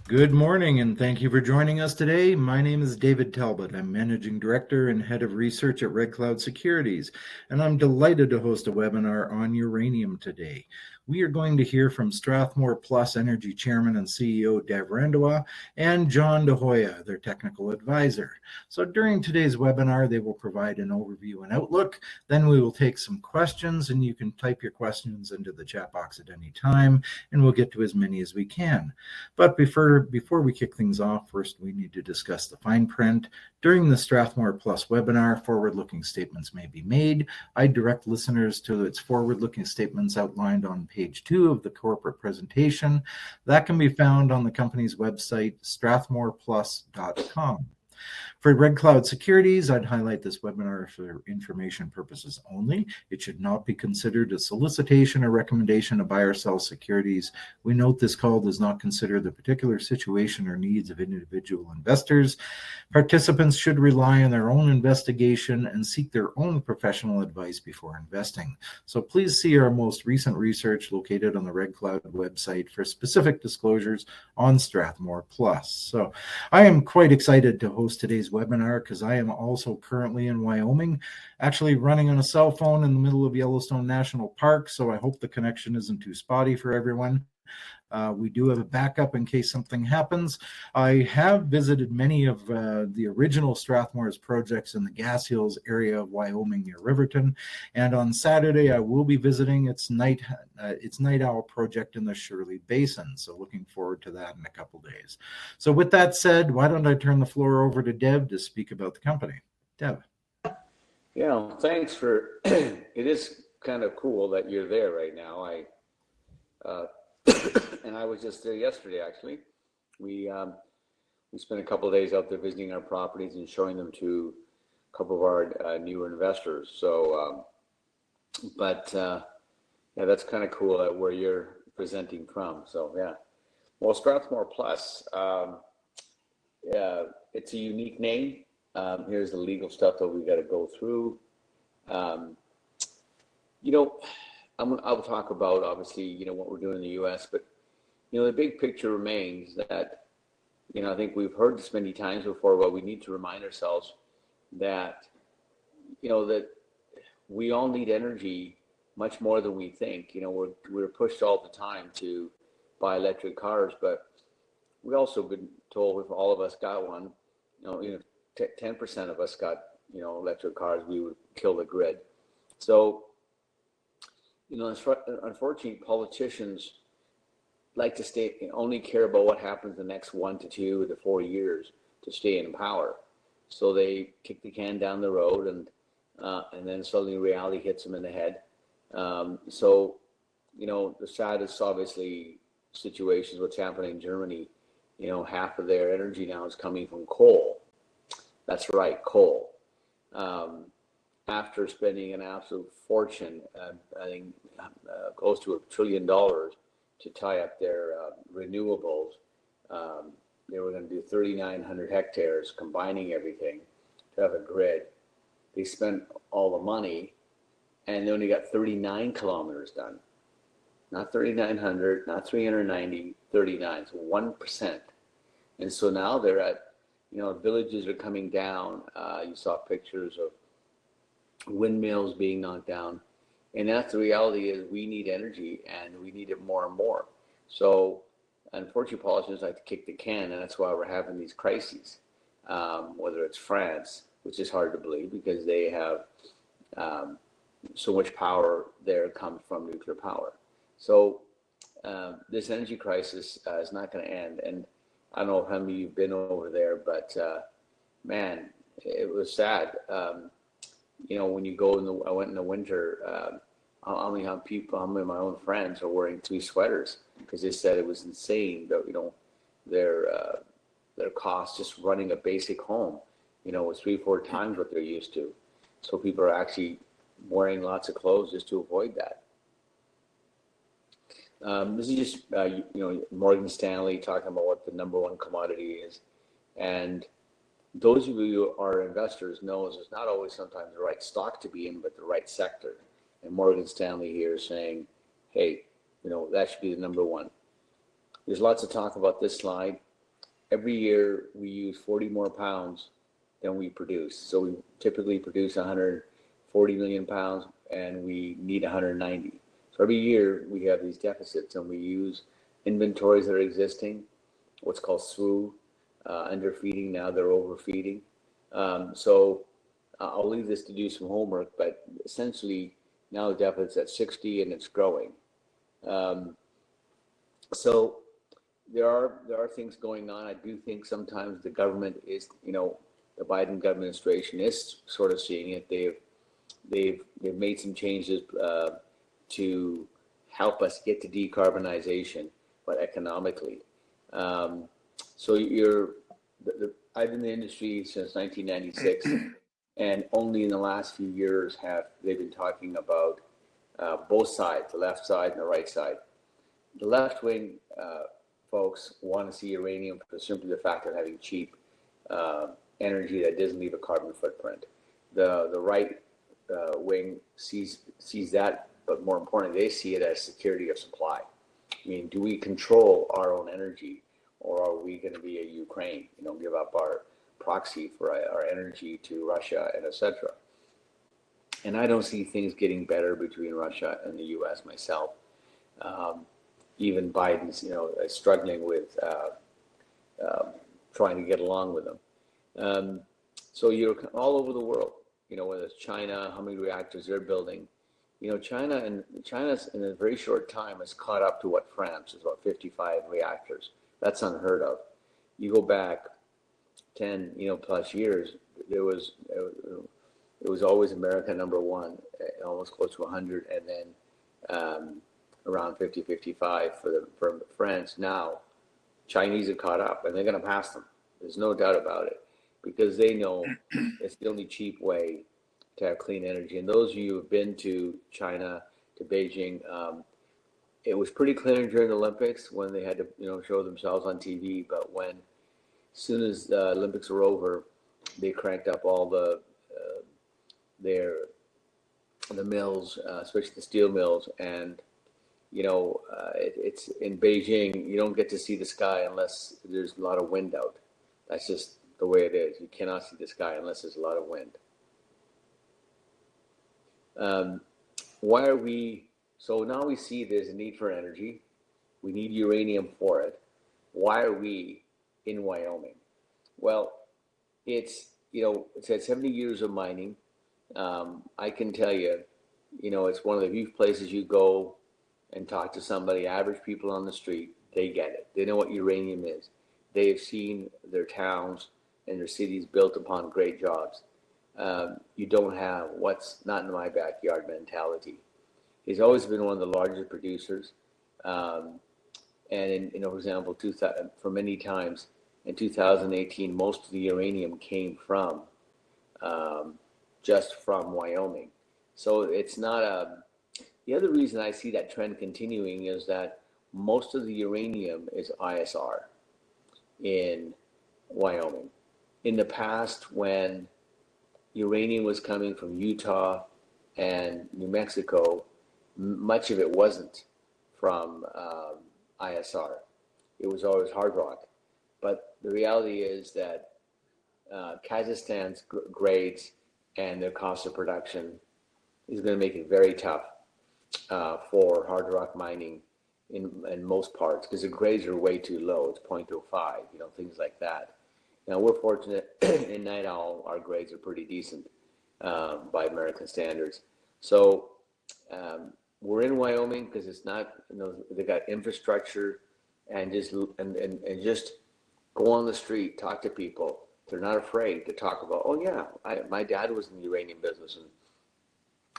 Good morning, and thank you for joining us today. My name is David Talbot. I'm Managing Director and Head of Research at Red Cloud Securities, and I'm delighted to host a webinar on uranium today. We are going to hear from Strathmore Plus Energy Chairman and CEO Randhawa and John Dejoia, their technical advisor. So during today's webinar, they will provide an overview and outlook. Then we will take some questions, and you can type your questions into the chat box at any time, and we'll get to as many as we can. But before we kick things off, first we need to discuss the fine print. During the Strathmore Plus webinar, forward-looking statements may be made. I direct listeners to its forward-looking statements outlined on page 2 of the corporate presentation. That can be found on the company's website, strathmoreplus.com. For Red Cloud Securities, I'd highlight this webinar for information purposes only. It should not be considered a solicitation or recommendation to buy or sell securities. We note this call does not consider the particular situation or needs of individual investors. Participants should rely on their own investigation and seek their own professional advice before investing. So please see our most recent research located on the Red Cloud website for specific disclosures on Strathmore Plus. So I am quite excited to host today's webinar because I am also currently in Wyoming, actually running on a cell phone in the middle of Yellowstone National Park, so I hope the connection isn't too spotty for everyone. We do have a backup in case something happens. I have visited many of the original Strathmore's projects in the Gas Hills area of Wyoming near Riverton, and on Saturday I will be visiting its Night Owl project in the Shirley Basin. So looking forward to that in a couple days. So with that said, why don't I turn the floor over to Deb to speak about the company. Deb. Yeah, thanks for. It is kind of cool that you're there right now. And I was just there yesterday, actually. We spent a couple of days out there visiting our properties and showing them to a couple of our newer investors. So, yeah, that's kind of cool where you're presenting from. So, yeah. Well, Strathmore Plus, it's a unique name. Here's the legal stuff that we got to go through. I'll talk about, obviously, what we're doing in the U.S., but the big picture remains that, I think we've heard this many times before, but we need to remind ourselves that, that we all need energy much more than we think. We're pushed all the time to buy electric cars, but we also been told if all of us got one, 10% of us got, electric cars, we would kill the grid. So, unfortunately, politicians like to only care about what happens the next 1 to 2 to 4 years to stay in power. So they kick the can down the road, and then suddenly reality hits them in the head. So, the saddest, obviously, situations, what's happening in Germany, half of their energy now is coming from coal. That's right, coal. After spending an absolute fortune, I think close to $1 trillion to tie up their renewables, they were going to do 3,900 hectares, combining everything to have a grid. They spent all the money, and they only got 39 kilometers done. Not 3,900, not 390, 39, so 1%. And so now they're at, villages are coming down. You saw pictures of windmills being knocked down. And that's the reality is we need energy, and we need it more and more. So unfortunately, politicians like to kick the can, and that's why we're having these crises, whether it's France, which is hard to believe because they have so much power there comes from nuclear power. So this energy crisis is not going to end. And I don't know how many of you have been over there, but man, it was sad. When you go I went in the winter, how many of my own friends are wearing 3 sweaters because they said it was insane that, their cost just running a basic home, was 3-4 times what they're used to. So people are actually wearing lots of clothes just to avoid that. This is just, Morgan Stanley talking about what the number one commodity is. And those of you who are investors know it's not always sometimes the right stock to be in, but the right sector. And Morgan Stanley here is saying, hey, that should be the number one. There's lots of talk about this slide. every year we use 40 more pounds than we produce. So we typically produce 140 million pounds and we need 190. So every year we have these deficits and we use inventories that are existing, what's called SWU, underfeeding. Now they're overfeeding. So I'll leave this to do some homework, but essentially now the deficit's at 60 and it's growing. So there are things going on. I do think sometimes the government is, the Biden administration is sort of seeing it. They've made some changes to help us get to decarbonization, but economically. So I've been in the industry since 1996, and only in the last few years have they been talking about both sides, the left side and the right side. The left wing folks want to see uranium for simply the fact of having cheap energy that doesn't leave a carbon footprint. The right wing sees that, but more importantly, they see it as security of supply. I mean, do we control our own energy, or are we going to be a Ukraine? Give up our proxy for our energy to Russia and etc. And I don't see things getting better between Russia and the U.S. myself. Even Biden's, struggling with trying to get along with them. So you're all over the world, whether it's China, how many reactors they're building. China's in a very short time has caught up to what France is, about 55 reactors. That's unheard of. You go back 10, plus years, it was always America number one, almost close to 100, and then around 50, 55 for France. Now, Chinese have caught up, and they're going to pass them. There's no doubt about it, because they know it's the only cheap way to have clean energy. And those of you who've been to China, to Beijing, it was pretty clear during the Olympics when they had to, show themselves on TV. But as soon as the Olympics were over, they cranked up all the mills, especially the steel mills, and it's in Beijing. You don't get to see the sky unless there's a lot of wind out. That's just the way it is. You cannot see the sky unless there's a lot of wind. Why are we? So now we see there's a need for energy. We need uranium for it. Why are we in Wyoming? Well, it's had 70 years of mining. I can tell you, it's one of the few places you go and talk to somebody, average people on the street, they get it. They know what uranium is. They have seen their towns and their cities built upon great jobs. You don't have what's not in my backyard mentality. He's always been one of the largest producers. And for example, for many times in 2018, most of the uranium came from just from Wyoming. So it's not the other reason I see that trend continuing is that most of the uranium is ISR in Wyoming. In the past, when uranium was coming from Utah and New Mexico, much of it wasn't from ISR. It was always hard rock. But the reality is that Kazakhstan's grades and their cost of production is going to make it very tough for hard rock mining in most parts, because the grades are way too low. It's 0.05, things like that. Now, we're fortunate in Night Owl, our grades are pretty decent by American standards. So we're in Wyoming because it's not, they got infrastructure, and just go on the street, talk to people. They're not afraid to talk about, oh yeah, my dad was in the uranium business. And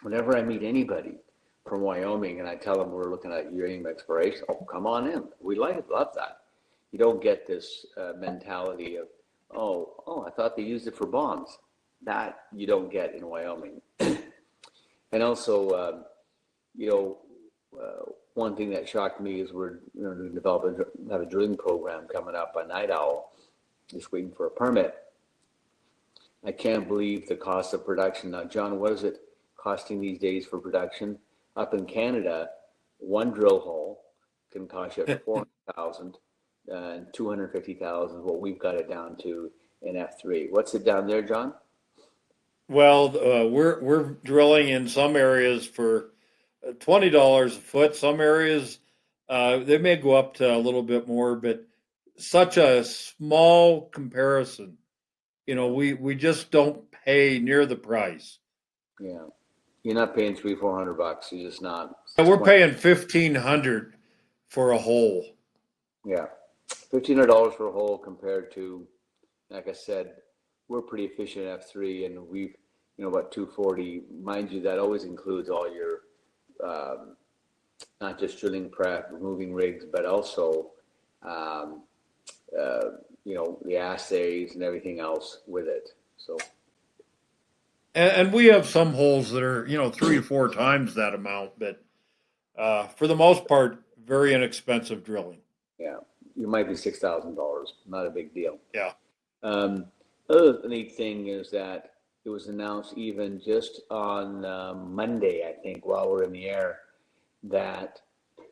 whenever I meet anybody from Wyoming and I tell them we're looking at uranium exploration, oh, come on in. We love that. You don't get this mentality of, oh, I thought they used it for bombs. That you don't get in Wyoming. And also, one thing that shocked me is we're have a drilling program coming up on Night Owl, just waiting for a permit. I can't believe the cost of production. Now, John, what is it costing these days for production? Up in Canada, one drill hole can cost you $400,000, and 250,000 is what we've got it down to in F3. What's it down there, John? Well, we're drilling in some areas for $20 a foot. Some areas they may go up to a little bit more, but such a small comparison. We just don't pay near the price. Yeah, you're not paying $300-400. You're just not. We're paying $1,500 for a hole. Yeah, $1,500 for a hole compared to, like I said, we're pretty efficient at F3, and we've, about 240. Mind you, that always includes all your, not just drilling prep, moving rigs, but also, the assays and everything else with it. So. And we have some holes that are, 3 or 4 times that amount, but for the most part, very inexpensive drilling. Yeah, you might be $6,000, not a big deal. Yeah. Other neat thing is that it was announced even just on Monday, I think, while we're in the air, that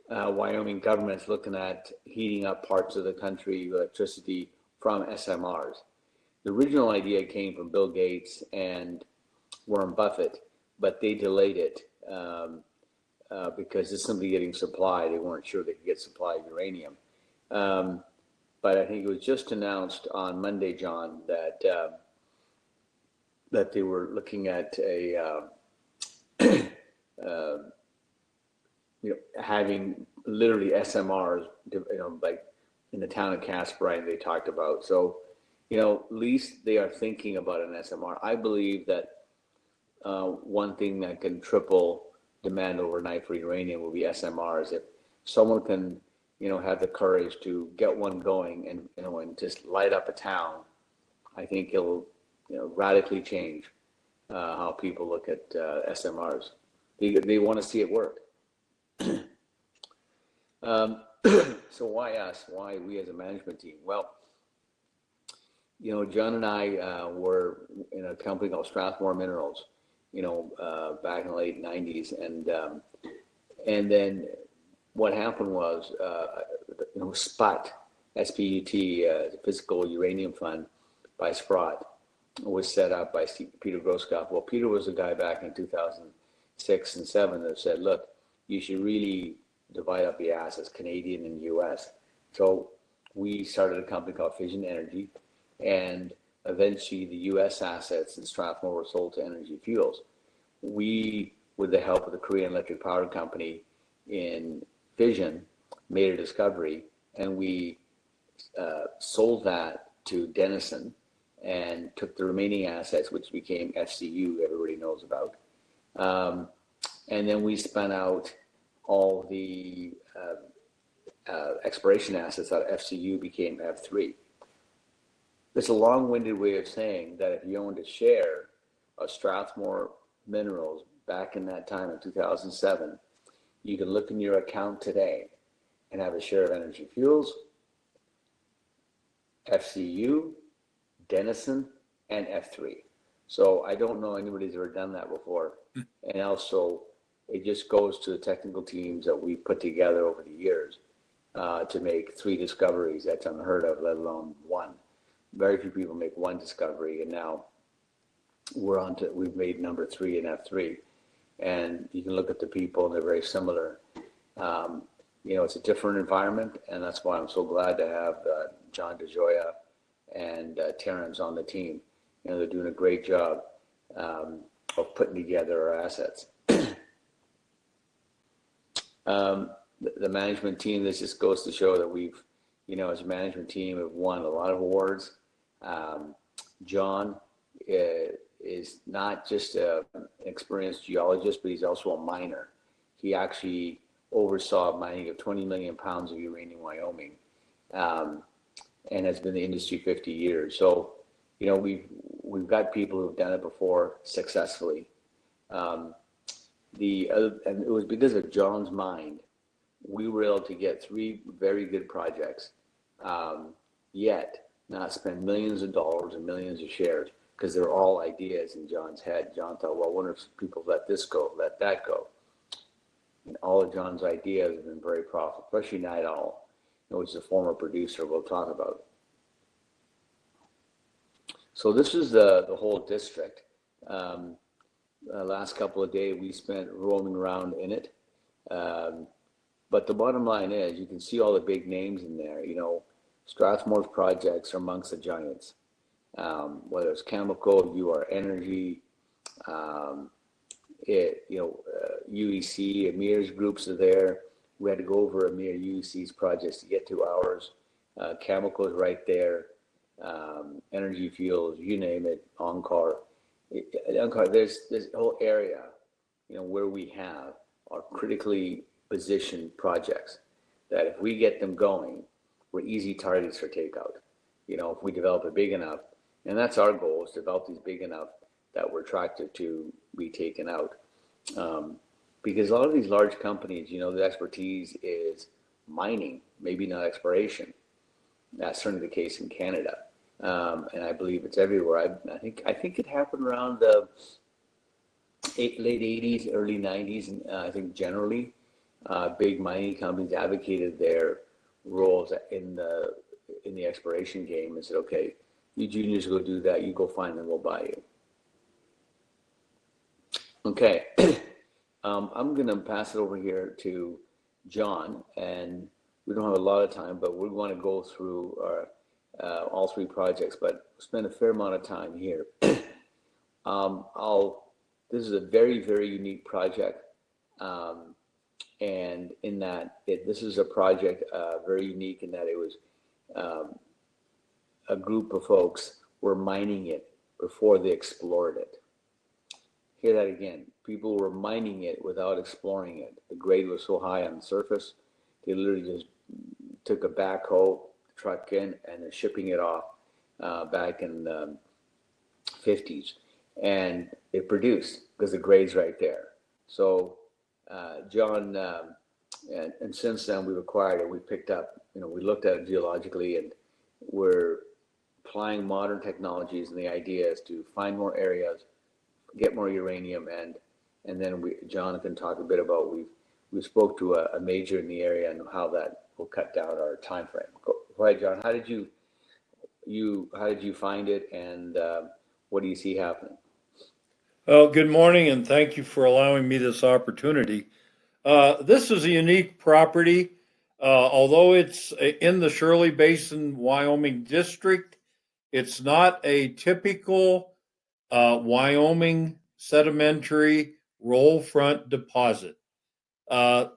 Wyoming government's looking at heating up parts of the country with electricity from SMRs. The original idea came from Bill Gates and Warren Buffett, but they delayed it because it's simply getting supply. They weren't sure they could get supply of uranium. But I think it was just announced on Monday, John, that that they were looking at having literally SMRs, like in the town of Casper, they talked about. So, at least they are thinking about an SMR. I believe that one thing that can triple demand overnight for uranium will be SMRs. If someone can, have the courage to get one going and just light up a town, I think it'll, radically change how people look at SMRs. They want to see it work. So why us? Why we as a management team? Well, John and I were in a company called Strathmore Minerals, back in the late 90s. And then what happened was, SPUT, S-P-U-T, Physical Uranium Fund by Sprott, was set up by Peter Groskopf. Well, Peter was the guy back in 2006 and 7 that said, look, you should really divide up the assets, Canadian and U.S. So we started a company called Fission Energy, and eventually the U.S. assets in Strathmore were sold to Energy Fuels. We, with the help of the Korean Electric Power Company in Fission, made a discovery, and we sold that to Denison and took the remaining assets, which became FCU, everybody knows about. And then we spun out all the exploration assets out of FCU, became F3. It's a long-winded way of saying that if you owned a share of Strathmore Minerals back in that time in 2007, you can look in your account today and have a share of Energy Fuels, FCU, Denison, and F3. So I don't know anybody's ever done that before. And also, it just goes to the technical teams that we've put together over the years to make 3 discoveries. That's unheard of, let alone 1. Very few people make 1 discovery, and now we've made number 3 in F3. And you can look at the people, and they're very similar. It's a different environment, and that's why I'm so glad to have John Dejoia and Terrence on the team. They're doing a great job of putting together our assets. The management team, this just goes to show that we've, as a management team, have won a lot of awards. John is not just an experienced geologist, but he's also a miner. He actually oversaw mining of 20 million pounds of uranium in Wyoming, and has been in the industry 50 years. So, we've got people who've done it before successfully. And it was because of John's mind, we were able to get 3 very good projects, yet not spend millions of dollars and millions of shares, because they're all ideas in John's head. John thought, well, I wonder if people let this go, let that go. And all of John's ideas have been very profitable, especially not all. which is a former producer we'll talk about. So this is the whole district. Last couple of days we spent roaming around in it. But the bottom line is, you can see all the big names in there. Strathmore's projects are amongst the giants. Whether it's chemical, UR Energy, UEC, Amir's groups are there. We had to go over Amir UEC's projects to get to ours. Chemical is right there. Energy fuels, you name it, Encore. There's this whole area, where we have our critically positioned projects that if we get them going, we're easy targets for takeout. If we develop it big enough, and that's our goal, is to develop these big enough that we're attractive to be taken out. Because a lot of these large companies, the expertise is mining, maybe not exploration. That's certainly the case in Canada. And I believe it's everywhere. I think it happened around the late 80s, early 90s, and I think generally big mining companies advocated their roles in the exploration game and said, okay, you juniors go do that, you go find them, we'll buy you. Okay, I'm going to pass it over here to John, and we don't have a lot of time, but we're going to go through our all three projects, but spend a fair amount of time here. This is a very, very unique project, and in that this is a project very unique in that it was a group of folks were mining it before they explored it. Hear that again. People were mining it without exploring it. The grade was so high on the surface, they literally just took a backhoe, truck in, and they're shipping it off back in the 50s. And it produced because the grade's right there. So John, and since then we've acquired it, we picked up, we looked at it geologically, and we're applying modern technologies, and the idea is to find more areas, get more uranium, and then John can talk a bit about, we spoke to a major in the area and how that will cut down our time frame. Go ahead, John. How did you find it, and what do you see happening? Well, good morning, and thank you for allowing me this opportunity. This is a unique property. Although it's in the Shirley Basin, Wyoming district, it's not a typical Wyoming sedimentary roll front deposit. I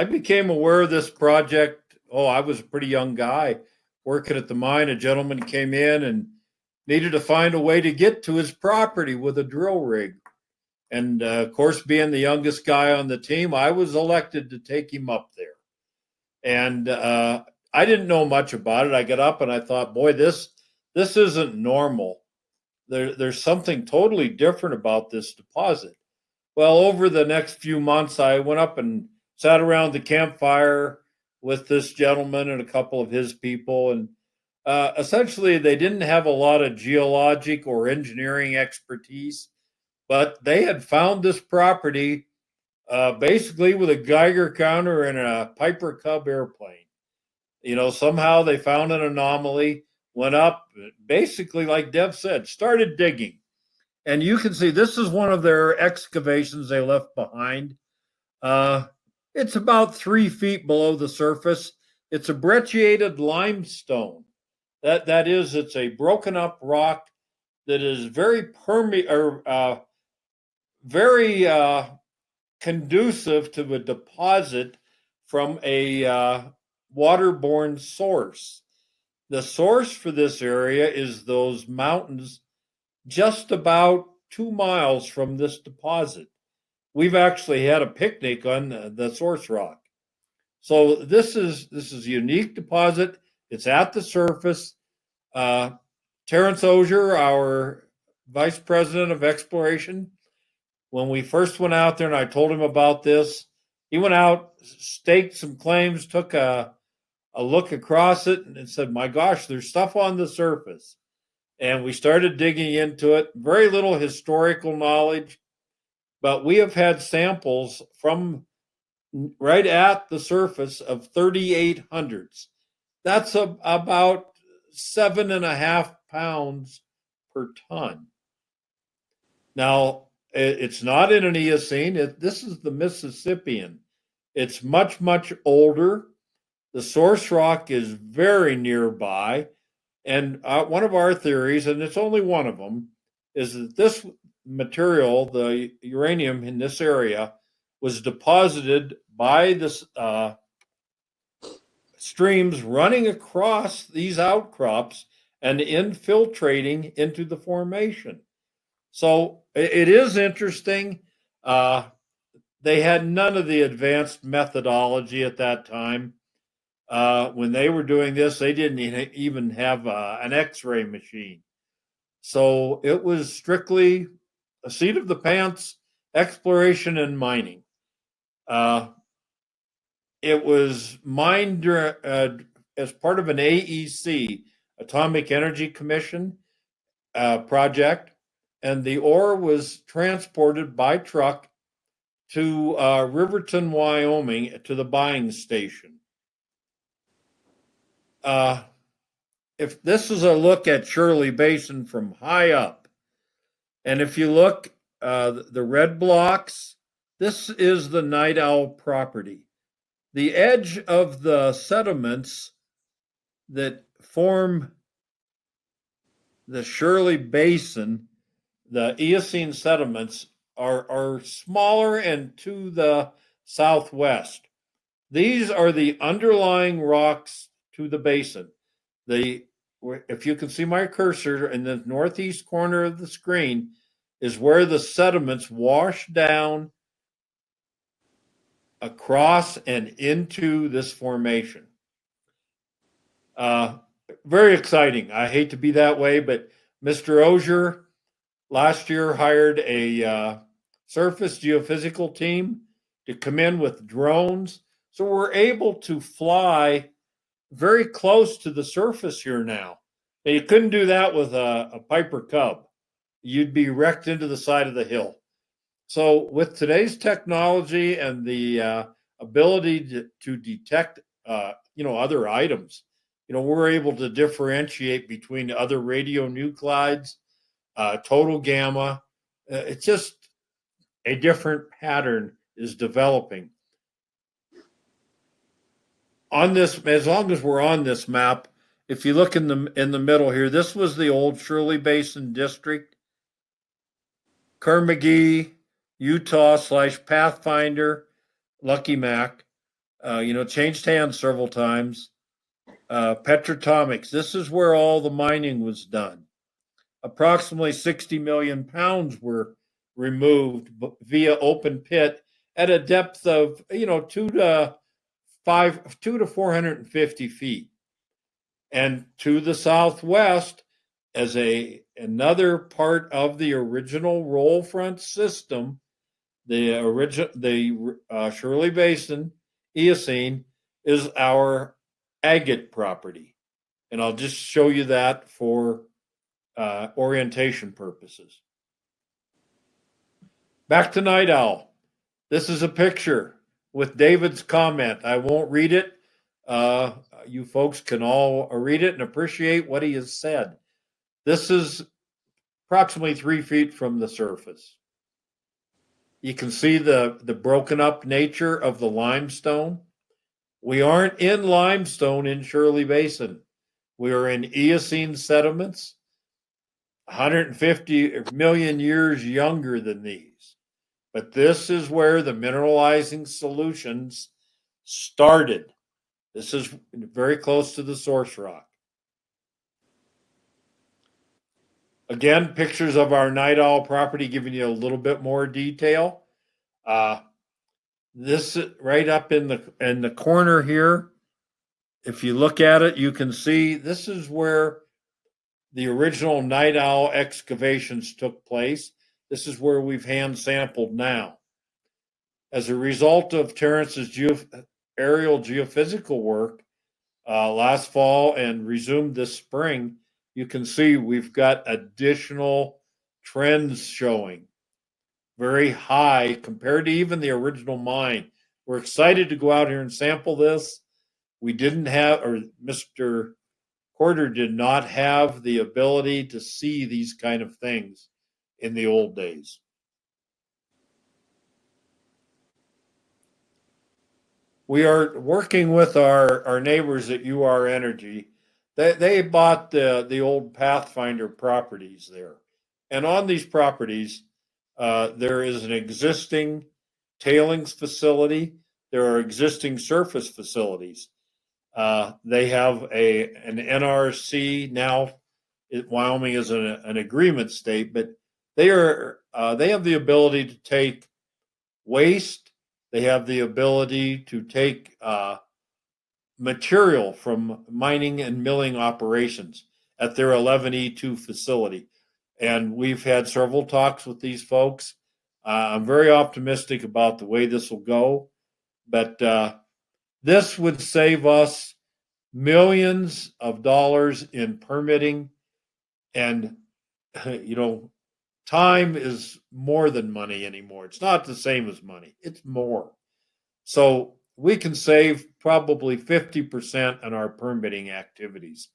became aware of this project. I was a pretty young guy working at the mine. A gentleman came in and needed to find a way to get to his property with a drill rig. And of course, being the youngest guy on the team, I was elected to take him up there. And I didn't know much about it. I got up and I thought, boy, this isn't normal. There's something totally different about this deposit. Well, over the next few months, I went up and sat around the campfire with this gentleman and a couple of his people. And essentially, they didn't have a lot of geologic or engineering expertise, but they had found this property basically with a Geiger counter and a Piper Cub airplane. Somehow they found an anomaly, went up, basically, like Dev said, started digging. And you can see this is one of their excavations they left behind. It's about 3 feet below the surface. It's a brecciated limestone. That is, it's a broken up rock that is very very conducive to a deposit from a waterborne source. The source for this area is those mountains just about 2 miles from this deposit. We've actually had a picnic on the source rock. So this is a unique deposit. It's at the surface. Terrence Osier, our vice president of exploration, when we first went out there and I told him about this, he went out, staked some claims, took a look across it, and said, my gosh, there's stuff on the surface. And we started digging into it. Very little historical knowledge, but we have had samples from right at the surface of 3800s. That's about 7.5 pounds per ton. Now, it's not in an Eocene. This is the Mississippian. It's much, much older. The source rock is very nearby. And one of our theories, and it's only one of them, is that this material, the uranium in this area, was deposited by the streams running across these outcrops and infiltrating into the formation. So it is interesting. They had none of the advanced methodology at that time. When they were doing this, they didn't even have an X-ray machine. So it was strictly a seat of the pants exploration and mining. It was mined as part of an AEC, Atomic Energy Commission project, and the ore was transported by truck to Riverton, Wyoming, to the buying station. If this is a look at Shirley Basin from high up, and if you look, the red blocks, this is the Night Owl property. The edge of the sediments that form the Shirley Basin, the Eocene sediments, are smaller and to the southwest. These are the underlying rocks to the basin. If you can see my cursor in the northeast corner of the screen, is where the sediments wash down across and into this formation. Very exciting. I hate to be that way, but Mr. Osier last year hired a surface geophysical team to come in with drones. So we're able to fly very close to the surface here now. And you couldn't do that with a Piper Cub. You'd be wrecked into the side of the hill. So with today's technology and the ability to detect, other items, we're able to differentiate between other radionuclides, total gamma. It's just a different pattern is developing. On this, as long as we're on this map, if you look in the middle here, this was the old Shirley Basin District. Kerr-McGee, Utah / Pathfinder, Lucky Mac, changed hands several times. Petrotomics, this is where all the mining was done. Approximately 60 million pounds were removed via open pit at a depth of 2 to 450 feet. And to the southwest, as another part of the original roll front system, the Shirley Basin Eocene is our Agate property, and I'll just show you that for orientation purposes. Back to Night Owl. This is a picture with David's comment. I won't read it. You folks can all read it and appreciate what he has said. This is approximately 3 feet from the surface. You can see the broken up nature of the limestone. We aren't in limestone in Shirley Basin. We are in Eocene sediments, 150 million years younger than these. But this is where the mineralizing solutions started. This is very close to the source rock. Again, pictures of our Night Owl property giving you a little bit more detail. This right up in the corner here, if you look at it, you can see this is where the original Night Owl excavations took place. This is where we've hand sampled now. As a result of Terrence's aerial geophysical work last fall and resumed this spring, you can see we've got additional trends showing. Very high compared to even the original mine. We're excited to go out here and sample this. We didn't have, or Mr. Porter did not have the ability to see these kind of things in the old days. We are working with our neighbors at UR Energy. They bought the old Pathfinder properties there. And on these properties, there is an existing tailings facility. There are existing surface facilities. They have an NRC now. Wyoming is an agreement state, but they have the ability to take waste. They have the ability to take material from mining and milling operations at their 11E2 facility. And we've had several talks with these folks. I'm very optimistic about the way this will go, but this would save us millions of dollars in permitting. And, time is more than money anymore. It's not the same as money, it's more. So we can save probably 50% on our permitting activities.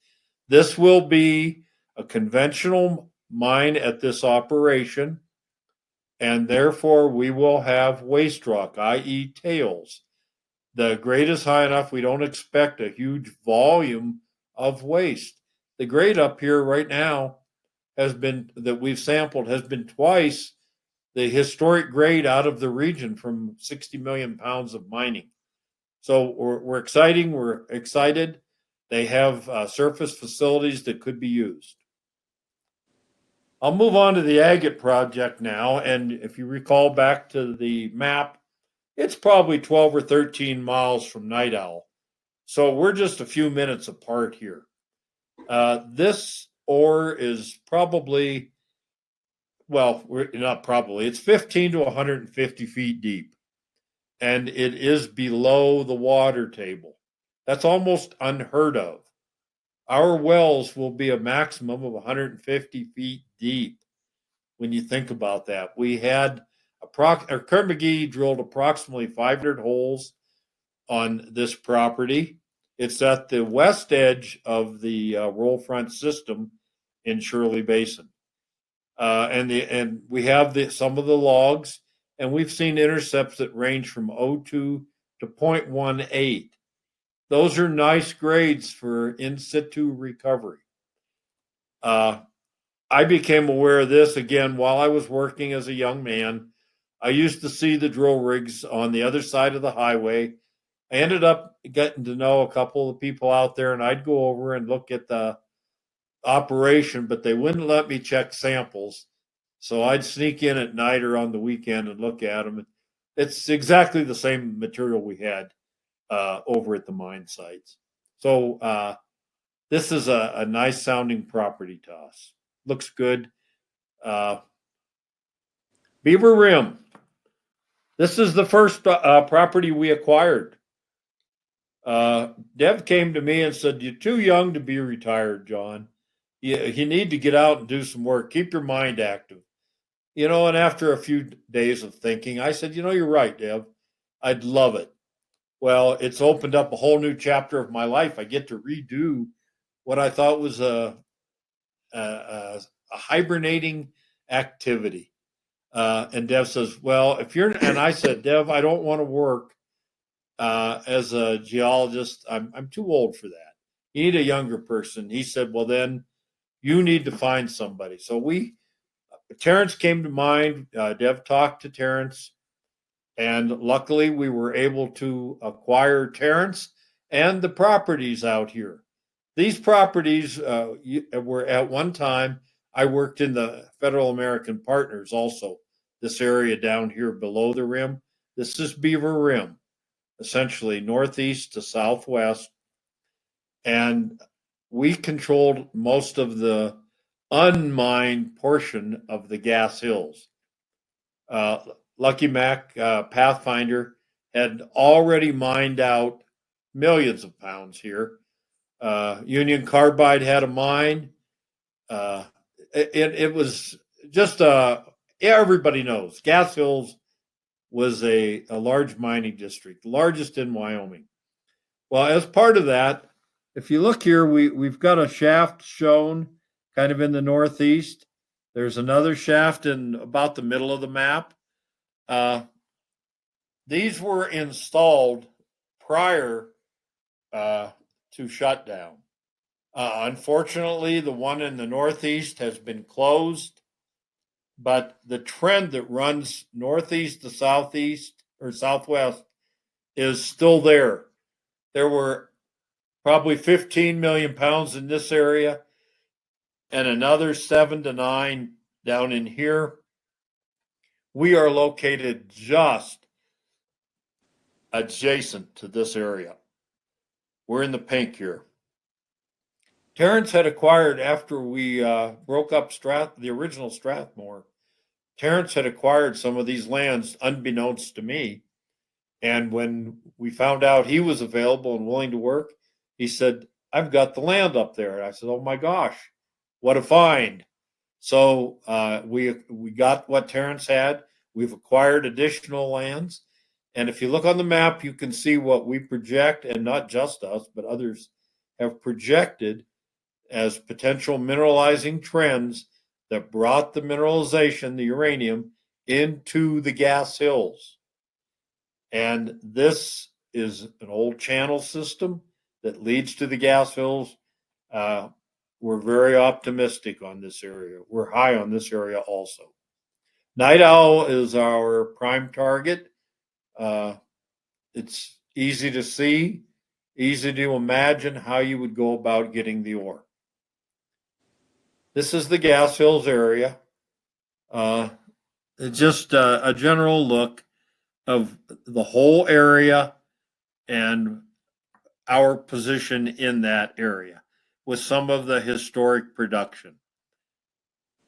This will be a conventional mine at this operation, and therefore we will have waste rock, i.e. tails. The grade is high enough, we don't expect a huge volume of waste. The grade up here right now that we've sampled has been twice the historic grade out of the region from 60 million pounds of mining. So we're excited. They have surface facilities that could be used. I'll move on to the Agate project now. And if you recall back to the map, it's probably 12 or 13 miles from Night Owl. So we're just a few minutes apart here. This ore is probably, it's 15 to 150 feet deep. And it is below the water table. That's almost unheard of. Our wells will be a maximum of 150 feet deep when you think about that. We had Kerr-McGee drilled approximately 500 holes on this property. It's at the west edge of the roll front system in Shirley Basin. And we have some of the logs, and we've seen intercepts that range from 0.2 to 0.18. Those are nice grades for in situ recovery. I became aware of this again while I was working as a young man. I used to see the drill rigs on the other side of the highway. I ended up getting to know a couple of people out there, and I'd go over and look at the operation, but they wouldn't let me check samples. So I'd sneak in at night or on the weekend and look at them. It's exactly the same material we had over at the mine sites. So this is a nice sounding property to us. Looks good. Beaver Rim. This is the first property we acquired. Dev came to me and said, "You're too young to be retired, John. You need to get out and do some work. Keep your mind active." And after a few days of thinking, I said, "You're right, Dev. I'd love it." Well, it's opened up a whole new chapter of my life. I get to redo what I thought was a hibernating activity. And Dev says, "Well, and I said, "Dev, I don't want to work as a geologist. I'm too old for that. You need a younger person." He said, "Well, then you need to find somebody." So Terrence came to mind. Dev talked to Terrence, and luckily we were able to acquire Terrence and the properties out here. These properties were at one time, I worked in the Federal American Partners also, this area down here below the rim. This is Beaver Rim, essentially northeast to southwest. And we controlled most of the unmined portion of the Gas Hills. Lucky Mac Pathfinder had already mined out millions of pounds here. Union Carbide had a mine. It was just everybody knows Gas Hills was a large mining district, the largest in Wyoming. Well, as part of that, if you look here, we've got a shaft shown kind of in the northeast. There's another shaft in about the middle of the map. These were installed prior to shutdown. Unfortunately, the one in the northeast has been closed, but the trend that runs northeast to southeast or southwest is still there. There were probably 15 million pounds in this area and another 7 to 9 down in here. We are located just adjacent to this area. We're in the pink here. Terrence had acquired, after we broke up the original Strathmore, Terrence had acquired some of these lands unbeknownst to me. And when we found out he was available and willing to work, he said, I've got the land up there. And I said, oh my gosh, what a find. So we got what Terrence had. We've acquired additional lands. And if you look on the map, you can see what we project, and not just us, but others have projected as potential mineralizing trends that brought the mineralization, the uranium, into the gas hills. And this is an old channel system that leads to the gas hills. We're very optimistic on this area. We're high on this area also. Night Owl is our prime target. It's easy to see, easy to imagine how you would go about getting the ore. This is the gas hills area. It's just a general look of the whole area and our position in that area with some of the historic production.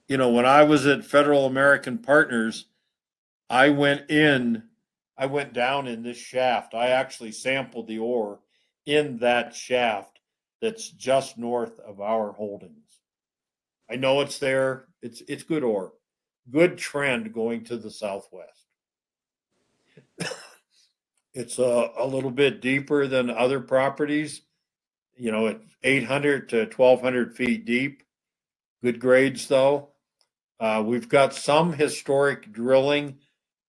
You know, when I was at Federal American Partners, I went down in this shaft. I actually sampled the ore in that shaft that's just north of our holdings. I know it's there. It's good ore. Good trend going to the southwest. It's a little bit deeper than other properties. You know, it's 800 to 1,200 feet deep. Good grades, though. We've got some historic drilling,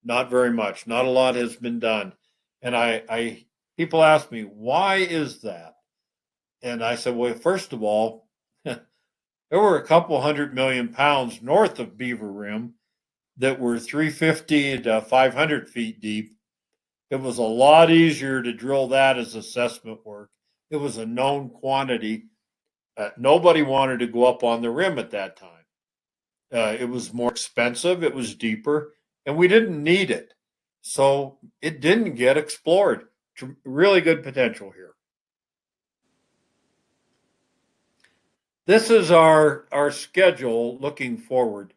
not very much. Not a lot has been done. And people ask me, why is that? And I said, well, first of all, there were a couple 100 million pounds north of Beaver Rim that were 350 to 500 feet deep. It was a lot easier to drill that as assessment work. It was a known quantity. Nobody wanted to go up on the rim at that time. It was more expensive. It was deeper, and we didn't need it. So it didn't get explored. Really good potential here. This is our schedule looking forward.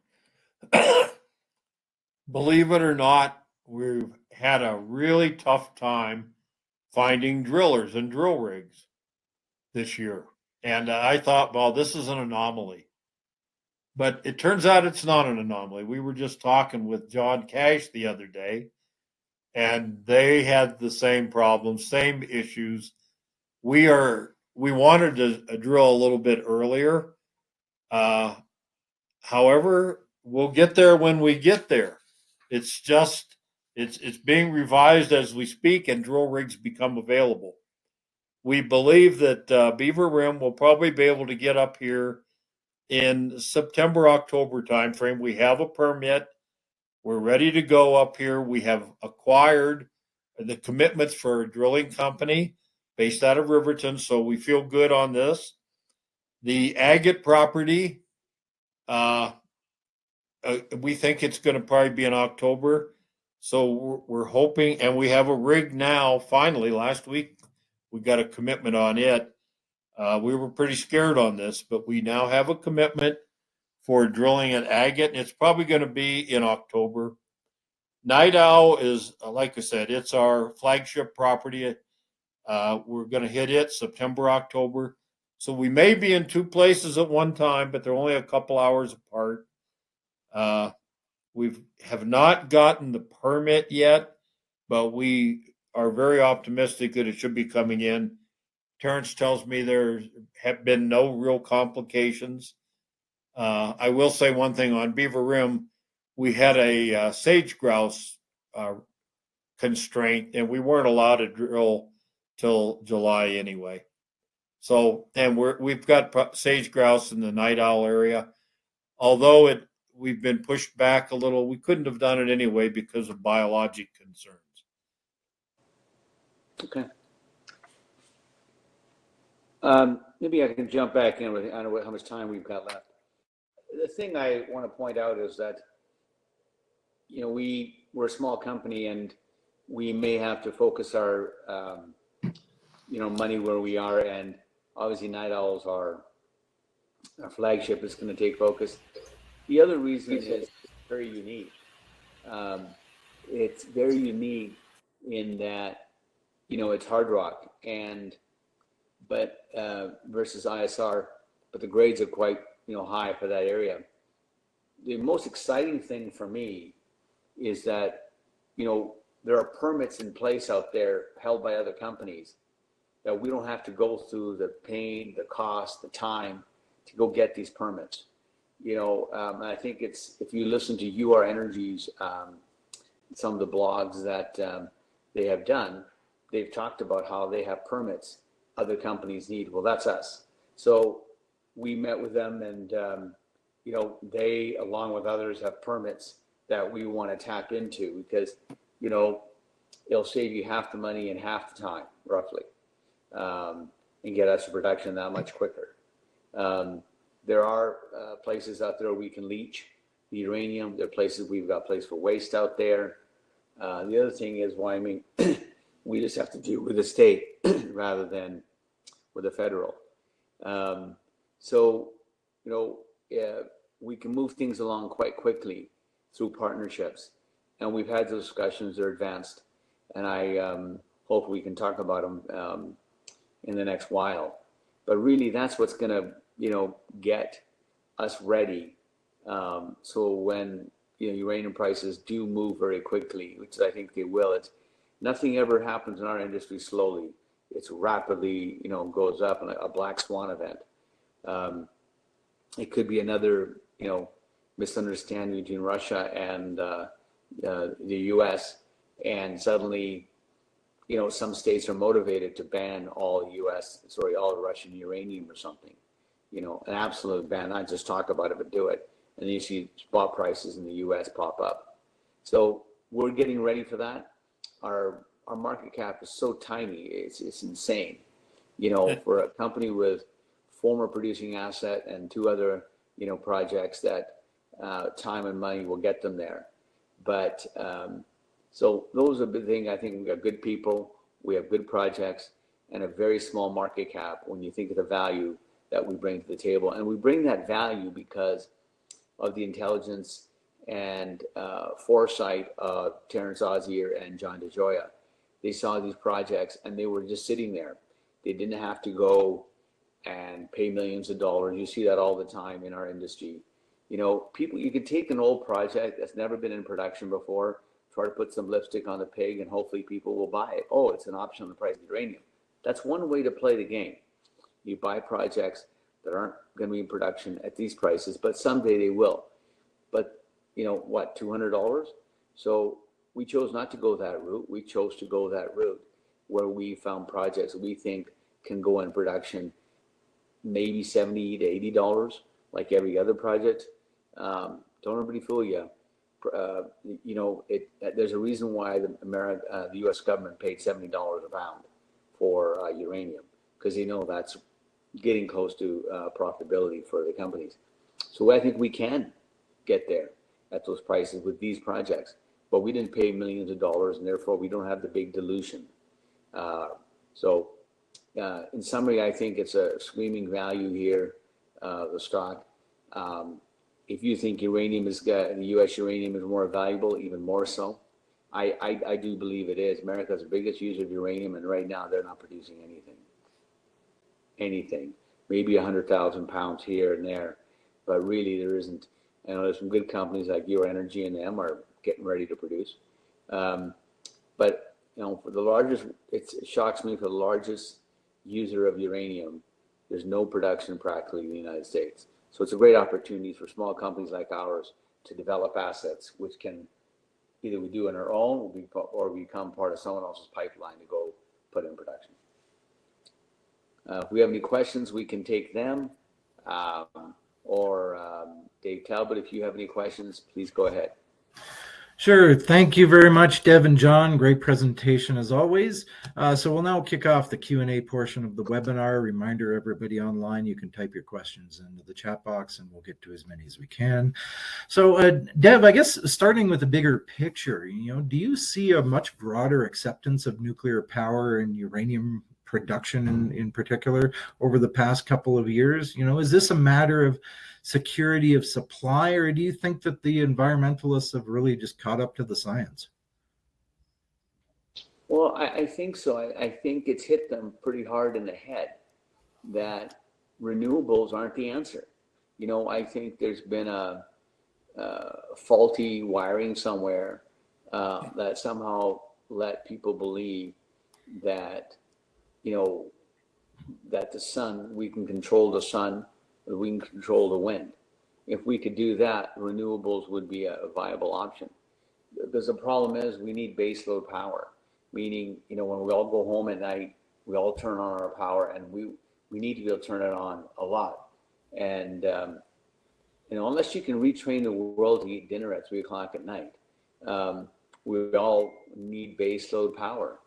Believe it or not, we've had a really tough time finding drillers and drill rigs this year. And I thought, well, this is an anomaly. But it turns out it's not an anomaly. We were just talking with John Cash the other day, and they had the same problems, same issues. We wanted to drill a little bit earlier. However, we'll get there when we get there. It's just it's being revised as we speak, and drill rigs become available. We believe that Beaver Rim will probably be able to get up here in September, October timeframe. We have a permit. We're ready to go up here. We have acquired the commitments for a drilling company based out of Riverton, so we feel good on this. The Agate property, we think it's going to probably be in October. So we're hoping, and we have a rig now, finally, last week, we got a commitment on it. We were pretty scared on this, but we now have a commitment for drilling at Agate, and it's probably going to be in October. Night Owl is, like I said, it's our flagship property. We're going to hit it September, October. So we may be in two places at one time, but they're only a couple hours apart. We have not gotten the permit yet, but we are very optimistic that it should be coming in Terrence tells me there have been no real complications. I will say one thing on Beaver Rim, we had a sage grouse constraint, and we weren't allowed to drill till July anyway. So, and we've got sage grouse in the night owl area. Although we've been pushed back a little, we couldn't have done it anyway because of biologic concerns. Okay. Maybe I can jump back in with, I don't know how much time we've got left. The thing I want to point out is that, you know, we're a small company and we may have to focus our, you know, money where we are. And obviously night owls are our flagship, is going to take focus. The other reason is very unique. It's very unique in that, you know, it's hard rock but versus ISR, but the grades are quite, you know, high for that area. The most exciting thing for me is that, you know, there are permits in place out there held by other companies that we don't have to go through the pain, the cost, the time to go get these permits. You know, I think it's, if you listen to UR Energy's, some of the blogs that they have done, they've talked about how they have permits other companies need. Well, that's us. So we met with them and, you know, they, along with others, have permits that we want to tap into because, you know, it'll save you half the money and half the time, roughly, and get us to production that much quicker. There are places out there we can leach the uranium. There are places we've got place for waste out there. The other thing is Wyoming, we just have to deal with the state rather than with the federal. So, you know, we can move things along quite quickly through partnerships. And we've had those discussions, they're advanced. And I hope we can talk about them in the next while. But really, that's what's going to, you know, get us ready. So when, you know, uranium prices do move very quickly, which I think they will, it's nothing ever happens in our industry slowly. It's rapidly, you know, goes up in a black swan event. It could be another, you know, misunderstanding between Russia and the U.S. and suddenly, you know, some states are motivated to ban all Russian uranium or something. You know, an absolute ban, not just talk about it, but do it. And then you see spot prices in the U.S. pop up. So we're getting ready for that. Our market cap is so tiny, it's insane. You know, for a company with former producing asset and two other, you know, projects that time and money will get them there. But so those are the things. I think we've got good people, we have good projects, and a very small market cap when you think of the value that we bring to the table. And we bring that value because of the intelligence and foresight of Terrence Ozier and John Dejoia. They saw these projects and they were just sitting there. They didn't have to go and pay millions of dollars. You see that all the time in our industry. You know, people, you could take an old project that's never been in production before, try to put some lipstick on the pig, and hopefully people will buy it. Oh, it's an option on the price of uranium. That's one way to play the game. You buy projects that aren't going to be in production at these prices, but someday they will. But, you know, what, $200? So we chose not to go that route. We chose to go that route where we found projects that we think can go in production maybe $70 to $80, like every other project. Don't everybody fool you. You know, there's a reason why the U.S. government paid $70 a pound for uranium, because they know that's getting close to profitability for the companies. So I think we can get there at those prices with these projects, but we didn't pay millions of dollars, and therefore we don't have the big dilution. So in summary, I think it's a screaming value here, the stock. If you think uranium is, the U.S. uranium is more valuable, even more so. I do believe it is. America's the biggest user of uranium, and right now they're not producing anything. Maybe 100,000 pounds here and there, but really there isn't. I know there's some good companies like Your Energy and them are getting ready to produce. But, you know, for the largest, it shocks me, for the largest user of uranium, there's no production practically in the United States. So it's a great opportunity for small companies like ours to develop assets, which can either we do on our own or become part of someone else's pipeline to go put in production. If we have any questions, we can take them. Dave Talbot, if you have any questions, please go ahead. Sure. Thank you very much, Dev and John. Great presentation as always. So we'll now kick off the Q&A portion of the webinar. Reminder, everybody online, you can type your questions into the chat box and we'll get to as many as we can. So Dev, I guess starting with the bigger picture, do you see a much broader acceptance of nuclear power and uranium production in particular over the past couple of years? Is this a matter of security of supply, or do you think that the environmentalists have really just caught up to the science? Well, I think so. I think it's hit them pretty hard in the head that renewables aren't the answer. I think there's been a faulty wiring somewhere that somehow let people believe that that the sun, we can control the sun, we can control the wind. If we could do that, renewables would be a viable option. Because the problem is we need baseload power, meaning, when we all go home at night, we all turn on our power, and we need to be able to turn it on a lot. And, unless you can retrain the world to eat dinner at 3:00 at night, we all need baseload power.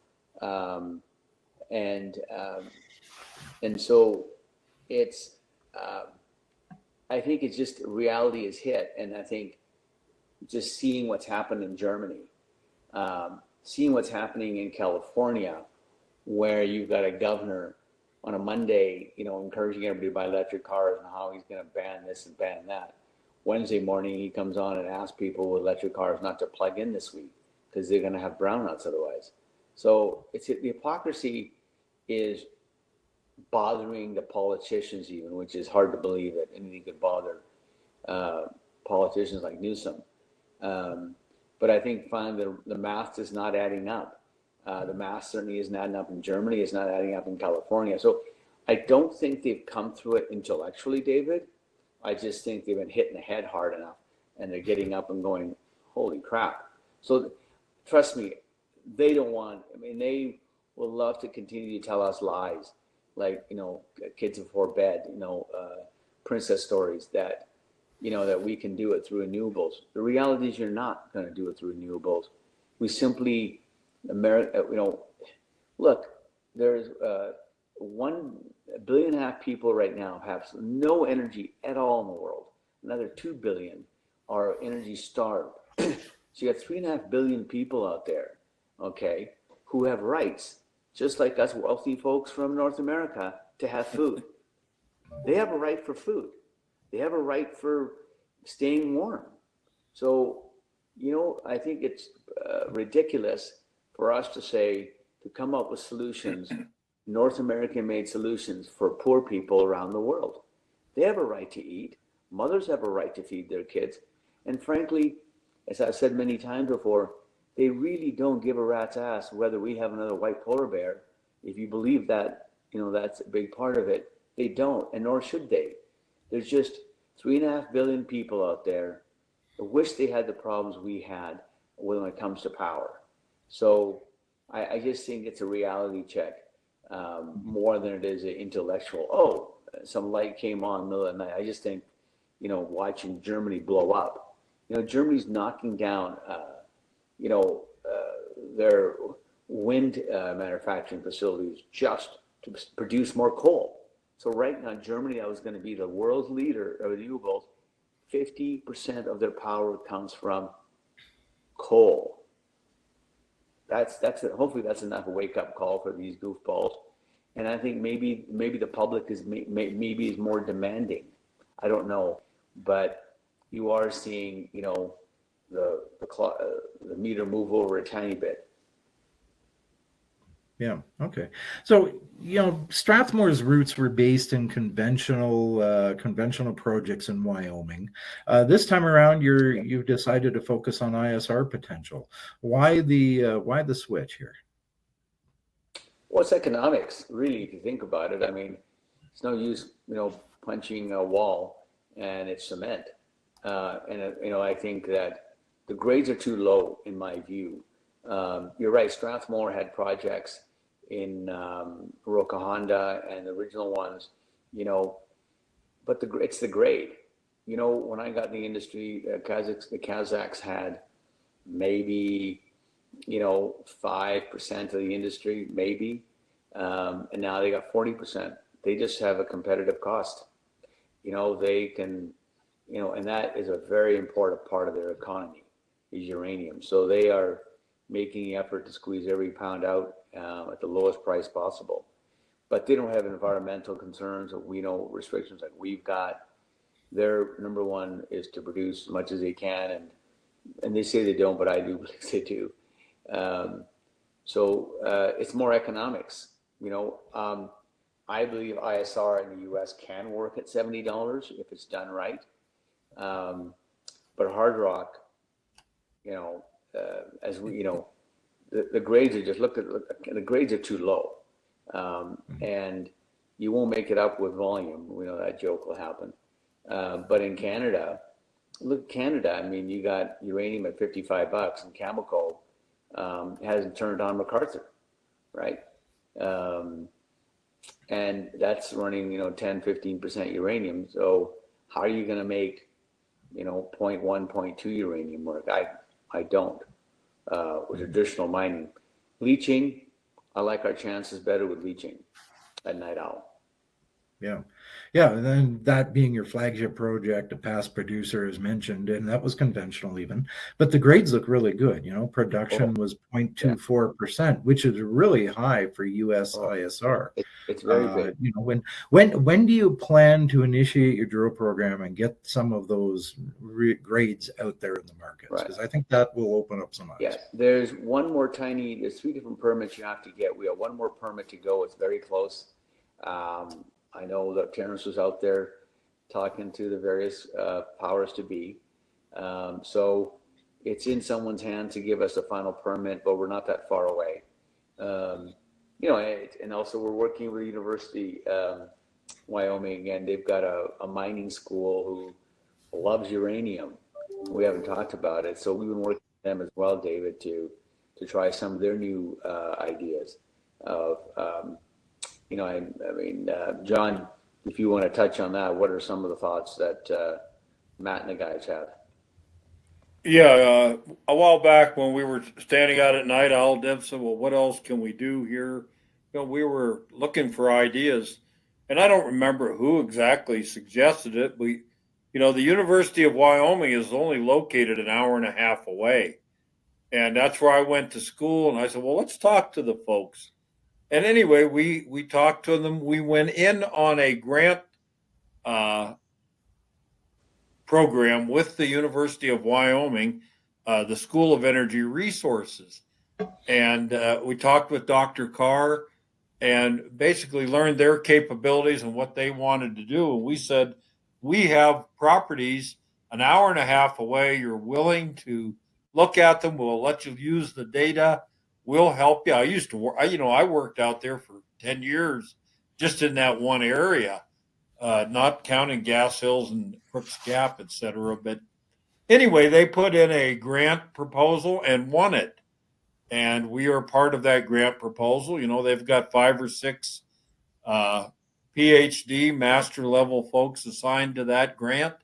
And so it's, I think it's just reality is hit. And I think just seeing what's happened in Germany, seeing what's happening in California, where you've got a governor on a Monday, encouraging everybody to buy electric cars and how he's going to ban this and ban that. Wednesday morning, he comes on and asks people with electric cars not to plug in this week because they're going to have brownouts otherwise. So the hypocrisy is bothering the politicians even, which is hard to believe that anything could bother politicians like Newsom. But I think finally the math is not adding up. The math certainly isn't adding up in Germany. It's not adding up in California. So I don't think they've come through it intellectually, David. I just think they've been hitting the head hard enough and they're getting up and going, holy crap. So trust me, they don't want, they will love to continue to tell us lies, like, kids before bed, princess stories that, that we can do it through renewables. The reality is you're not going to do it through renewables. We simply, look, there's 1.5 billion people right now have no energy at all in the world. Another 2 billion are energy starved. So you got 3.5 billion people out there, okay, who have rights, just like us wealthy folks from North America, to have food. They have a right for food. They have a right for staying warm. So, I think it's ridiculous for us to come up with solutions, North American made solutions for poor people around the world. They have a right to eat. Mothers have a right to feed their kids. And frankly, as I've said many times before, they really don't give a rat's ass whether we have another white polar bear. If you believe that, that's a big part of it. They don't, and nor should they. There's just 3.5 billion people out there that wish they had the problems we had when it comes to power. So I just think it's a reality check more than it is an intellectual, some light came on in the middle of the night. I just think, watching Germany blow up. Germany's knocking down their wind manufacturing facilities just to produce more coal. So right now, Germany, that was going to be the world's leader of renewables, 50% of their power comes from coal. That's it. Hopefully that's enough a wake-up call for these goofballs. And I think maybe the public is maybe is more demanding. I don't know, but you are seeing the meter move over a tiny bit. Yeah. Okay. So, Strathmore's roots were based in conventional projects in Wyoming. This time around, you've decided to focus on ISR potential. Why the switch here? Well, it's economics, really, if you think about it. I mean, it's no use, punching a wall and it's cement. I think that the grades are too low in my view. You're right. Strathmore had projects in Roca Honda and the original ones, but it's the grade. When I got in the industry, the Kazakhs had maybe 5% of the industry, maybe, and now they got 40%. They just have a competitive cost. They can, and that is a very important part of their economy is uranium. So they are making the effort to squeeze every pound out at the lowest price possible. But they don't have environmental concerns or restrictions like we've got. Their number one is to produce as much as they can, and they say they don't, but I do believe they do. So it's more economics. I believe ISR in the U.S. can work at $70 if it's done right. But hard rock, as we, the grades are the grades are too low, and you won't make it up with volume. We know that joke will happen. But in Canada, look, Canada. I mean, you got uranium at $55, and Cameco hasn't turned on MacArthur, right? And that's running, 10-15% uranium. So how are you going to make, 0.1, 0.2 uranium work? I don't. With traditional mining, leaching, I like our chances better with leaching at Night Owl. Yeah. And then that being your flagship project, a past producer as mentioned, and that was conventional even, but the grades look really good. Production was 0.24%, which is really high for US ISR. It's very good. When do you plan to initiate your drill program and get some of those grades out there in the markets? Because I think that will open up some eyes. Yeah, there's 3 different permits you have to get. We have one more permit to go. It's very close. I know that Terrence was out there talking to the various powers to be. So it's in someone's hands to give us a final permit, but we're not that far away. And also we're working with the University Wyoming, and they've got a mining school who loves uranium. We haven't talked about it, so we've been working with them as well, David, to try some of their new ideas of. John, if you want to touch on that, what are some of the thoughts that Matt and the guys have? Yeah, a while back when we were standing out at Night Owl, Deb said, well, what else can we do here? We were looking for ideas, and I don't remember who exactly suggested it, but, the University of Wyoming is only located an hour and a half away. And that's where I went to school, and I said, well, let's talk to the folks. And anyway, we talked to them. We went in on a grant program with the University of Wyoming, the School of Energy Resources. And we talked with Dr. Carr and basically learned their capabilities and what they wanted to do. And we said, we have properties an hour and a half away. You're willing to look at them. We'll let you use the data. We'll help you. I used to work, I worked out there for 10 years just in that one area, not counting Gas Hills and Crooks Gap, et cetera. But anyway, they put in a grant proposal and won it. And we are part of that grant proposal. They've got 5 or 6 PhD master level folks assigned to that grant.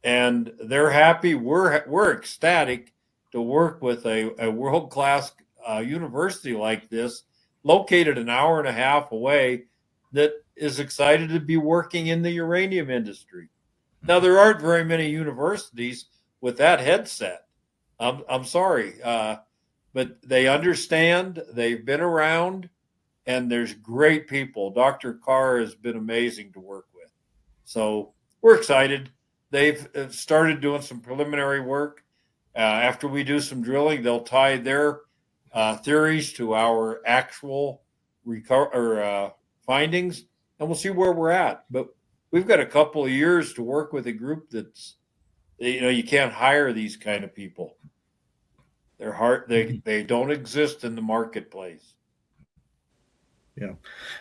And they're happy. We're ecstatic to work with a world-class university like this, located an hour and a half away, that is excited to be working in the uranium industry. Now, there aren't very many universities with that headset. I'm sorry, but they understand. They've been around, and there's great people. Dr. Carr has been amazing to work with. So we're excited. They've started doing some preliminary work. After we do some drilling, they'll tie their theories to our actual findings, and we'll see where we're at. But we've got a couple of years to work with a group that's, you can't hire these kind of people. They're hard. They don't exist in the marketplace. Yeah.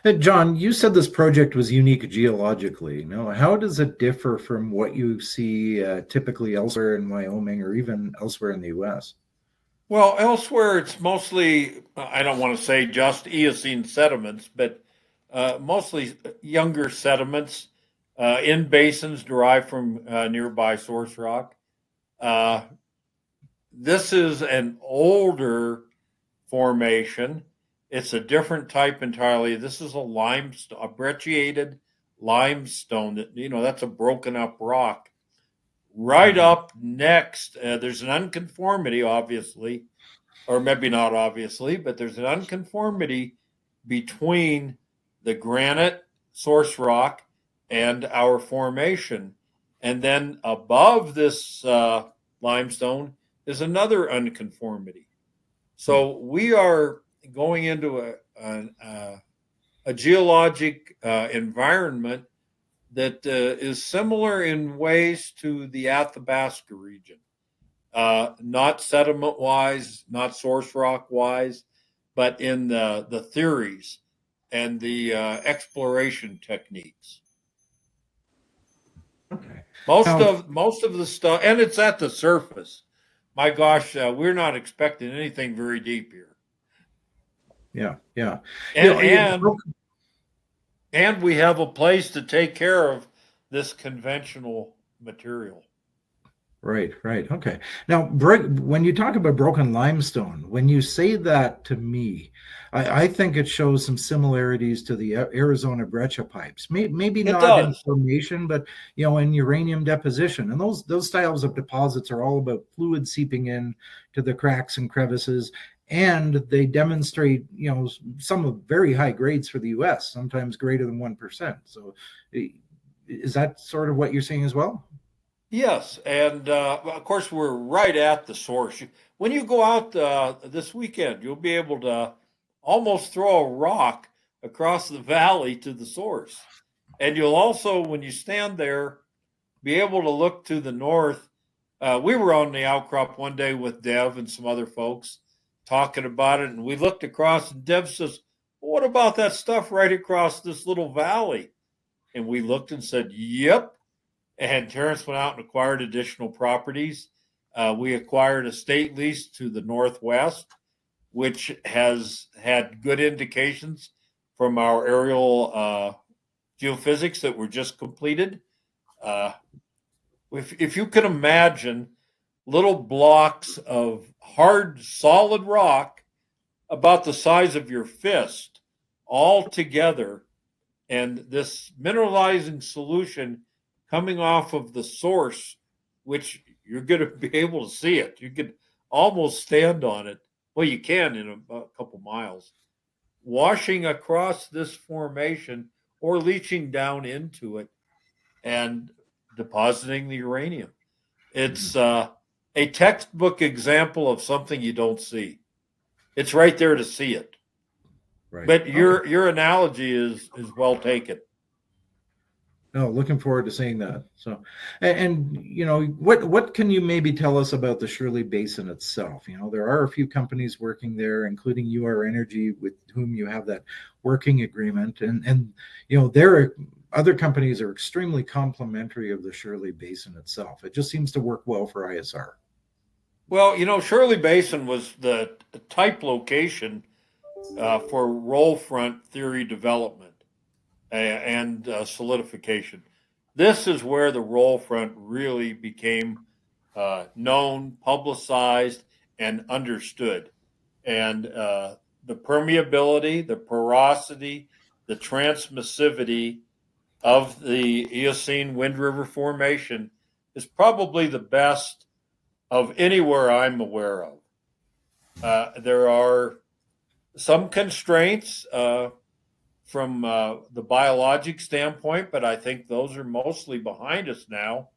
And John, you said this project was unique geologically. Now, how does it differ from what you see typically elsewhere in Wyoming or even elsewhere in the US? Well, elsewhere it's mostly, I don't want to say just Eocene sediments, but mostly younger sediments in basins derived from nearby source rock. Uh, this is an older formation. It's a different type entirely. This is a limestone, a brecciated limestone that, that's a broken up rock. Right Mhm. up next, there's an unconformity, obviously, or maybe not obviously, but there's an unconformity between the granite source rock and our formation. And then above this limestone is another unconformity. So we are going into a geologic environment that is similar in ways to the Athabasca region. Not sediment wise, not source rock wise, but in the theories and the exploration techniques. Okay. Most Now, of most of the stuff, and it's at the surface. My gosh, we're not expecting anything very deep here, yeah, yeah. and You and and we have a place to take care of this conventional material. Right, right. Okay. Now, when you talk about broken limestone, when you say that to me, I think it shows some similarities to the Arizona breccia pipes. Maybe It not in does. formation, but in uranium deposition. And those styles of deposits are all about fluid seeping in to the cracks and crevices, and they demonstrate some of very high grades for the U.S., sometimes greater than 1%. So, is that sort of what you're saying as well? Yes, and of course we're right at the source. When you go out this weekend, you'll be able to almost throw a rock across the valley to the source, and you'll also, when you stand there, be able to look to the north. We were on the outcrop one day with Dev and some other folks talking about it, and we looked across, and Dev says, "What about that stuff right across this little valley?" And we looked and said, "Yep." And Terrence went out and acquired additional properties. We acquired a state lease to the northwest, which has had good indications from our aerial geophysics that were just completed. Uh, if you can imagine little blocks of hard, solid rock about the size of your fist all together, and this mineralizing solution coming off of the source, which you're going to be able to see it. You could almost stand on it. Well, you can in a couple miles, washing across this formation or leaching down into it and depositing the uranium. Mhm. It's a textbook example of something you don't see. It's right there to see it. Right. But Okay. your analogy is well taken. No, looking forward to seeing that. So, and what can you maybe tell us about the Shirley Basin itself? There are a few companies working there, including UR Energy, with whom you have that working agreement, and there are other companies are extremely complimentary of the Shirley Basin itself. It just seems to work well for ISR. Well, Shirley Basin was the type location for roll front theory development and solidification. This is where the roll front really became known, publicized, and understood. And the permeability, the porosity, the transmissivity of the Eocene Wind River Formation is probably the best of anywhere I'm aware of. There are some constraints from the biologic standpoint, but I think those are mostly behind us now.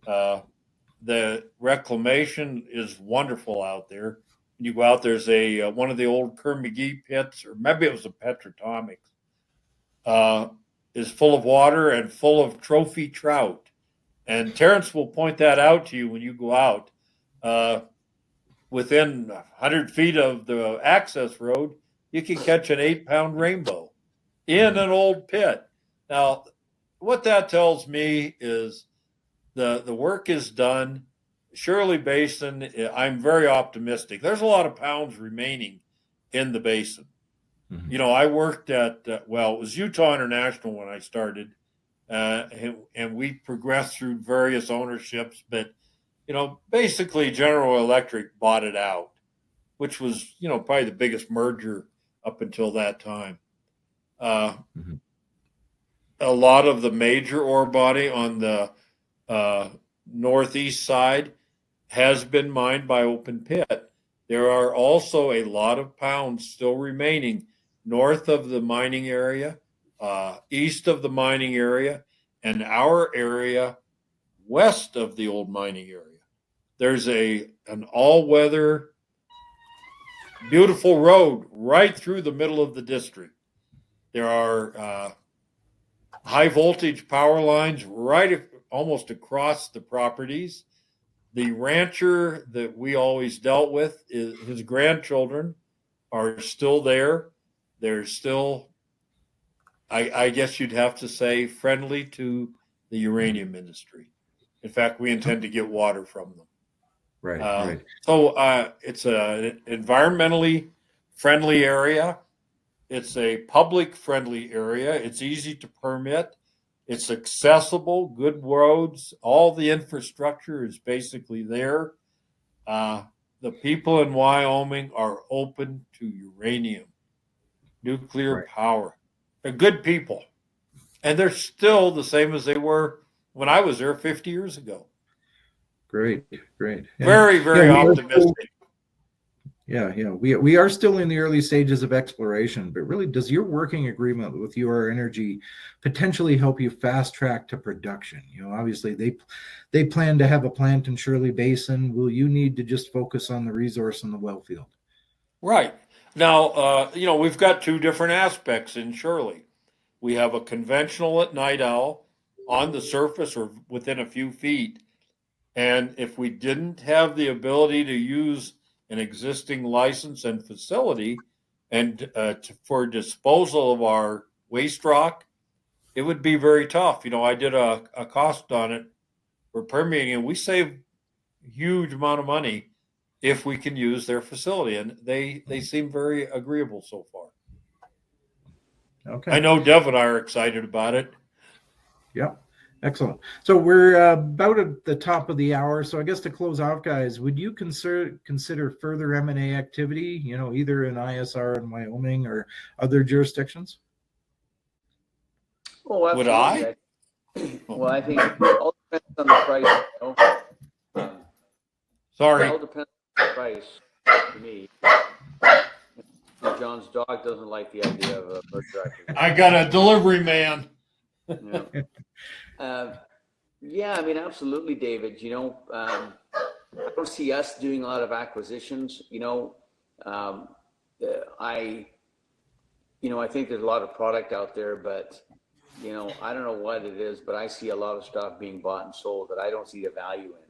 Uh, the reclamation is wonderful out there. When you go out, there's a one of the old Kerr-McGee pits, or maybe it was a Petrotomics, uh, is full of water and full of trophy trout. And Terrence will point that out to you when you go out. Uh, Within 100 feet of the access road, you can catch an 8-pound rainbow. in an old pit. Now, what that tells me is the work is done. Shirley Basin, I'm very optimistic. There's a lot of pounds remaining in the basin. Mhm. You know, I worked at, well, it was Utah International when I started, and we progressed through various ownerships, but, you know, basically General Electric bought it out, which was, you know, probably the biggest merger up until that time. Mhm. A lot of the major ore body on the northeast side has been mined by open pit. There are also a lot of pounds still remaining north of the mining area, east of the mining area, and our area west of the old mining area. There's an all-weather, beautiful road right through the middle of the district. There are high voltage power lines right almost across the properties. The rancher that we always dealt with, his grandchildren are still there. They're still, I guess you'd have to say, friendly to the uranium industry. In fact, we intend to get water from them. Right, right. So it's an environmentally friendly area. It's a public friendly area. It's easy to permit. It's accessible, good roads. All the infrastructure is basically there. The people in Wyoming are open to uranium, nuclear Right. power. They're good people. And they're still the same as they were when I was there 50 years ago. Great, great. And, Very, very yeah, optimistic. yeah. We are still in the early stages of exploration, but really, does your working agreement with UR Energy potentially help you fast track to production? You know, obviously they plan to have a plant in Shirley Basin. Will you need to just focus on the resource in the well field? Right. Now, you know, we've got two different aspects in Shirley. We have a conventional at night owl on the surface or within a few feet. And if we didn't have the ability to use an existing license and facility and for disposal of our waste rock, it would be very tough. You know, I did a cost on it for permitting, and we save a huge amount of money if we can use their facility. And they seem very agreeable so far. Okay. I know Dev and I are excited about it. Yep. Excellent. So we're about at the top of the hour. So I guess to close out, guys, would you consider further M&A activity, you know, either in ISR in Wyoming or other jurisdictions? Oh, Would absolutely. I? Well, I think it all depends on the price. You know? It Sorry. all depends on the price to me. John's dog doesn't like the idea of a merger acquisition. I got a delivery man. Yeah. Yeah, I mean, absolutely, David. You know, I don't see us doing a lot of acquisitions. You know, I think there's a lot of product out there, but you know, I don't know what it is, but I see a lot of stuff being bought and sold that I don't see the value in.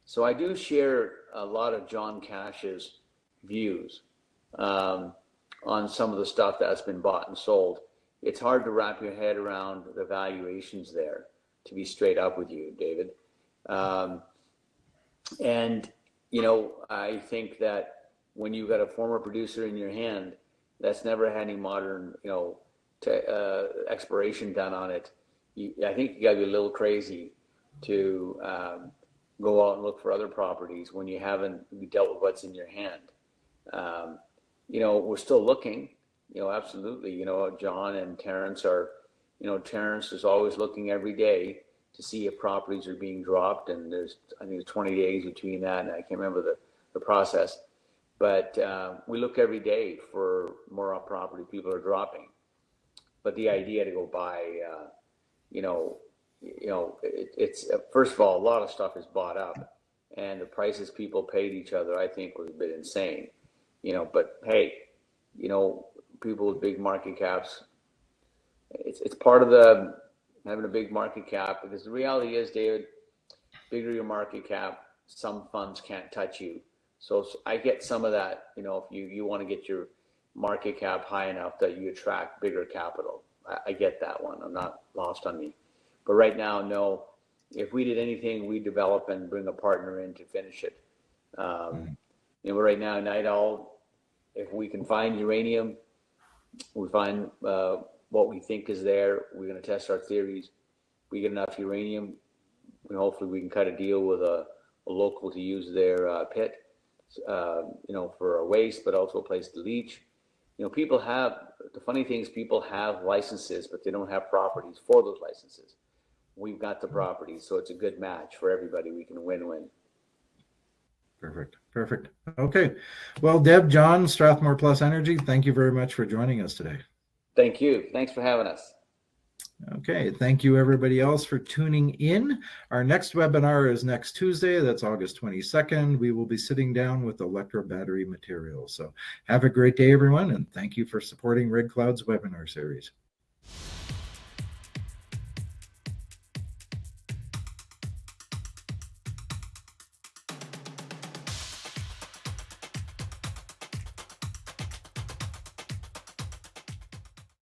So I do share a lot of John Cash's views on some of the stuff that's been bought and sold. It's hard to wrap your head around the valuations there, to be straight up with you, David. And, you know, I think that when you've got a former producer in your hand that's never had any modern, you know, exploration done on it, I think you got to be a little crazy to go out and look for other properties when you haven't dealt with what's in your hand. You know, we're still looking, you know, absolutely. You know, John and Terrence are, you know, Terrence is always looking every day to see if properties are being dropped. And I think there's 20 days between that, and I can't remember the process. But we look every day for more property people are dropping. But the idea to go buy, it's first of all, a lot of stuff is bought up, and the prices people paid each other, I think, was a bit insane. You know, but hey, you know, people with big market caps, it's part of the having a big market cap, because the reality is, David, bigger your market cap, some funds can't touch you. So I get some of that, you know, if you want to get your market cap high enough that you attract bigger capital. I get that one. I'm not lost on me. But right now, no. If we did anything, we develop and bring a partner in to finish it. Right now, Night Owl, if we can find uranium, we find what we think is there. We're going to test our theories. We get enough uranium, hopefully we can cut a deal with a local to use their pit, for our waste, but also a place to leach. People have, the funny thing is people have licenses, but they don't have properties for those licenses. We've got the properties, so it's a good match for everybody. We can win-win. Perfect. Okay. Well, Deb, John, Strathmore Plus Energy, thank you very much for joining us today. Thank you. Thanks for having us. Okay. Thank you, everybody else, for tuning in. Our next webinar is next Tuesday. That's August 22nd. We will be sitting down with electro battery materials. So have a great day, everyone, and thank you for supporting Red Cloud's webinar series.